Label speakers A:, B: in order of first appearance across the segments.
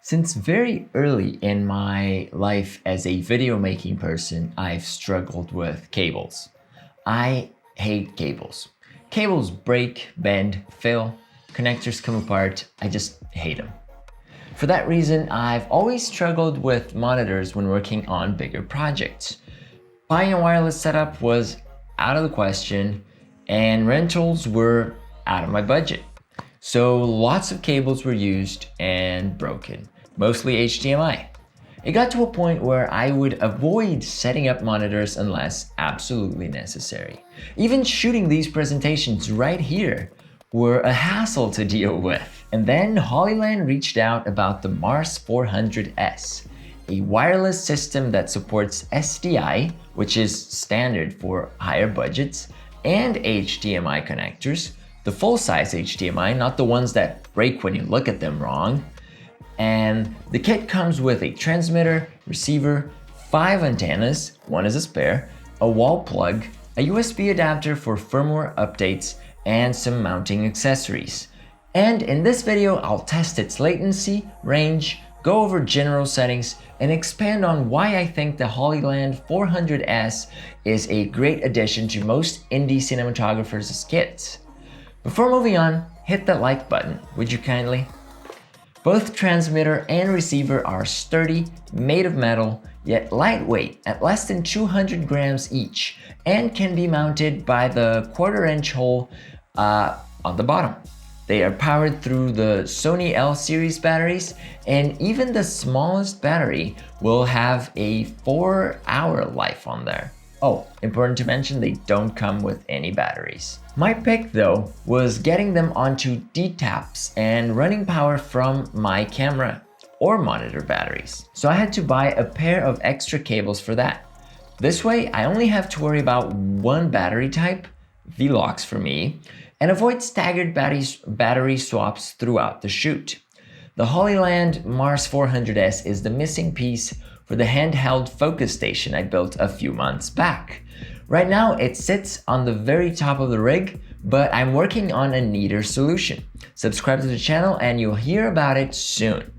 A: Since very early in my life as a video making person, I've struggled with cables. I hate cables. Cables break, bend, fail, connectors come apart. I just hate them. For that reason, I've always struggled with monitors when working on bigger projects. Buying a wireless setup was out of the question, and rentals were out of my budget. So lots of cables were used and broken, mostly HDMI. It got to a point where I would avoid setting up monitors unless absolutely necessary. Even shooting these presentations right here were a hassle to deal with. And then Hollyland reached out about the Mars 400S, a wireless system that supports SDI, which is standard for higher budgets, and HDMI connectors, the full-size HDMI, not the ones that break when you look at them wrong. And the kit comes with a transmitter, receiver, 5 antennas, one is a spare, a wall plug, a USB adapter for firmware updates, and some mounting accessories. And in this video, I'll test its latency, range, go over general settings, and expand on why I think the Hollyland 400S is a great addition to most indie cinematographers' kits. Before moving on, hit that like button, would you kindly? Both transmitter and receiver are sturdy, made of metal, yet lightweight at less than 200 grams each, and can be mounted by the 1/4-inch hole on the bottom. They are powered through the Sony L series batteries, and even the smallest battery will have a 4-hour life on there. Oh, important to mention, they don't come with any batteries. My pick though was getting them onto D-taps and running power from my camera or monitor batteries. So I had to buy a pair of extra cables for that. This way, I only have to worry about one battery type, Velox for me, and avoid staggered battery swaps throughout the shoot. The Hollyland Mars 400S is the missing piece for the handheld focus station I built a few months back. Right now, it sits on the very top of the rig, but I'm working on a neater solution. Subscribe to the channel and you'll hear about it soon.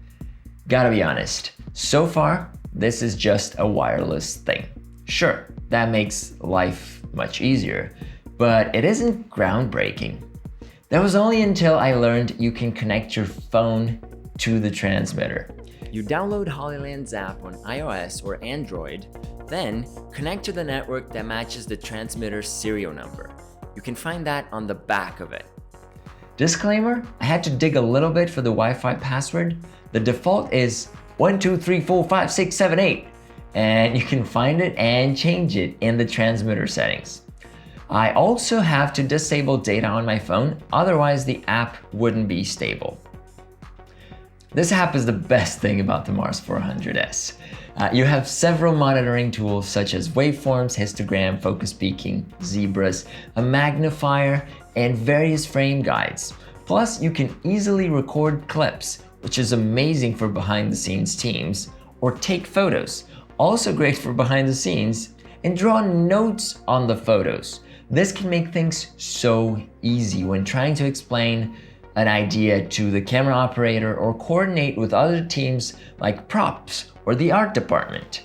A: Gotta be honest, so far, this is just a wireless thing. Sure, that makes life much easier, but it isn't groundbreaking. That was only until I learned you can connect your phone to the transmitter. You download Hollyland's app on iOS or Android, then connect to the network that matches the transmitter's serial number. You can find that on the back of it. Disclaimer, I had to dig a little bit for the Wi-Fi password. The default is 12345678, and you can find it and change it in the transmitter settings. I also have to disable data on my phone, otherwise the app wouldn't be stable. This app is the best thing about the Mars 400S. You have several monitoring tools such as waveforms, histogram, focus peaking, zebras, a magnifier, and various frame guides. Plus, you can easily record clips, which is amazing for behind-the-scenes teams, or take photos, also great for behind the scenes, and draw notes on the photos. This can make things so easy when trying to explain an idea to the camera operator or coordinate with other teams like props or the art department.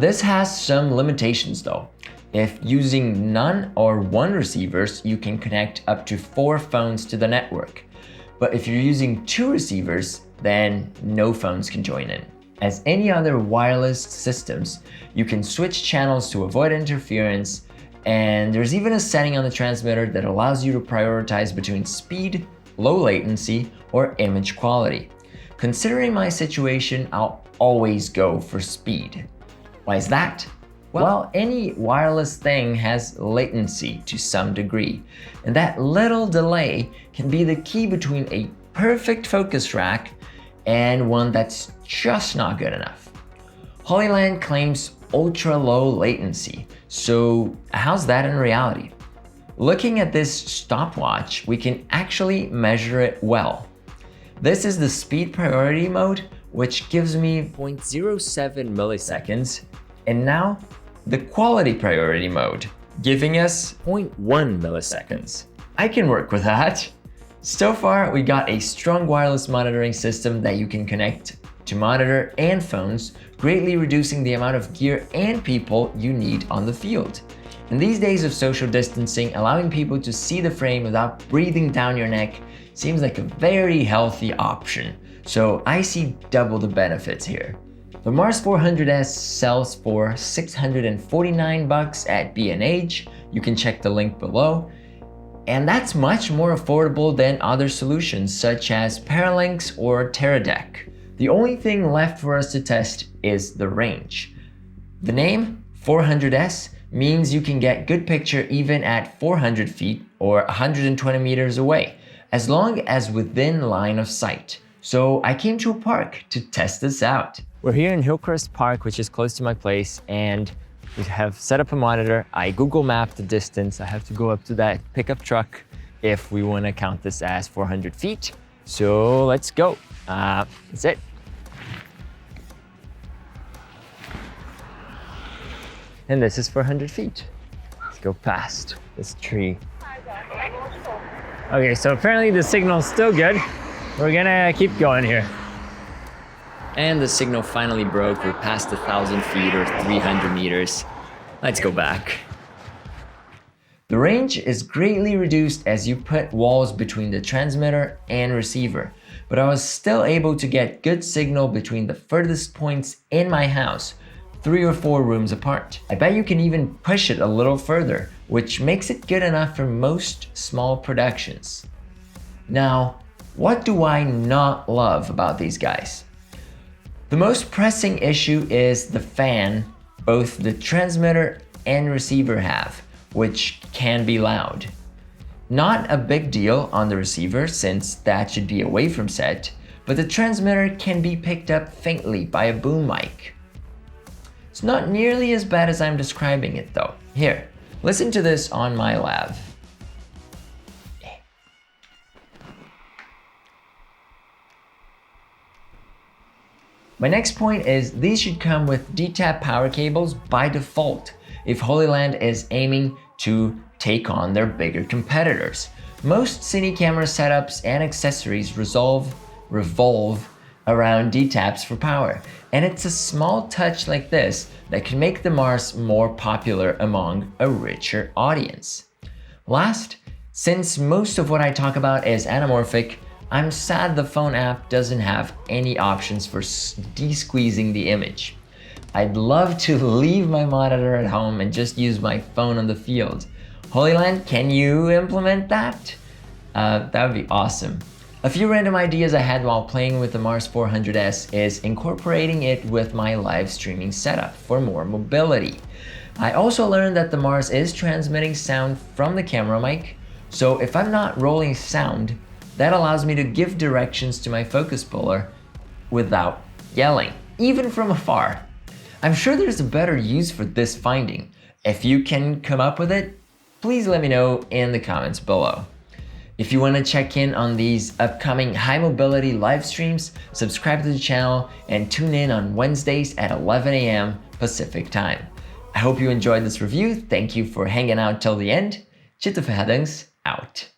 A: This has some limitations though. If using none or one receivers, you can connect up to 4 phones to the network. But if you're using 2 receivers, then no phones can join in. As any other wireless systems, you can switch channels to avoid interference, and there's even a setting on the transmitter that allows you to prioritize between speed, low latency, or image quality. Considering my situation, I'll always go for speed. Why is that? Well, any wireless thing has latency to some degree, and that little delay can be the key between a perfect focus rack and one that's just not good enough. Hollyland claims ultra low latency, so how's that in reality? Looking at this stopwatch, we can actually measure it well. This is the speed priority mode, which gives me 0.07 milliseconds, and now the quality priority mode, giving us 0.1 milliseconds. I can work with that. So far, we got a strong wireless monitoring system that you can connect to monitor and phones, greatly reducing the amount of gear and people you need on the field. In these days of social distancing, allowing people to see the frame without breathing down your neck seems like a very healthy option, so I see double the benefits here. The Mars 400S sells for $649 at B&H. You can check the link below. And that's much more affordable than other solutions such as Paralinx or Teradek. The only thing left for us to test is the range. The name 400S means you can get good picture even at 400 feet or 120 meters away, as long as within line of sight. So I came to a park to test this out. We're here in Hillcrest Park, which is close to my place, and we have set up a monitor. I Google mapped the distance. I have to go up to that pickup truck if we want to count this as 400 feet. So let's go. That's it. And this is 400 feet. Let's go past this tree. Okay, so apparently the signal's still good. We're gonna keep going here. And the signal finally broke. We're past 1,000 feet or 300 meters. Let's go back. The range is greatly reduced as you put walls between the transmitter and receiver, but I was still able to get good signal between the furthest points in my house, 3 or 4 rooms apart. I bet you can even push it a little further, which makes it good enough for most small productions. Now, what do I not love about these guys? The most pressing issue is the fan both the transmitter and receiver have, which can be loud. Not a big deal on the receiver since that should be away from set, but the transmitter can be picked up faintly by a boom mic. It's not nearly as bad as I'm describing it though. Here, listen to this on my lav. My next point is these should come with D-tap power cables by default if Hollyland is aiming to take on their bigger competitors. Most cine camera setups and accessories revolve around D-taps for power, and it's a small touch like this that can make the Mars more popular among a richer audience. Last, since most of what I talk about is anamorphic, I'm sad the phone app doesn't have any options for de-squeezing the image. I'd love to leave my monitor at home and just use my phone on the field. Hollyland, can you implement that? That would be awesome. A few random ideas I had while playing with the Mars 400S is incorporating it with my live streaming setup for more mobility. I also learned that the Mars is transmitting sound from the camera mic, so if I'm not rolling sound, that allows me to give directions to my focus puller without yelling, even from afar. I'm sure there's a better use for this finding. If you can come up with it, please let me know in the comments below. If you want to check in on these upcoming high mobility live streams, subscribe to the channel and tune in on Wednesdays at 11 a.m. Pacific time. I hope you enjoyed this review. Thank you for hanging out till the end. Chitterverhardings out.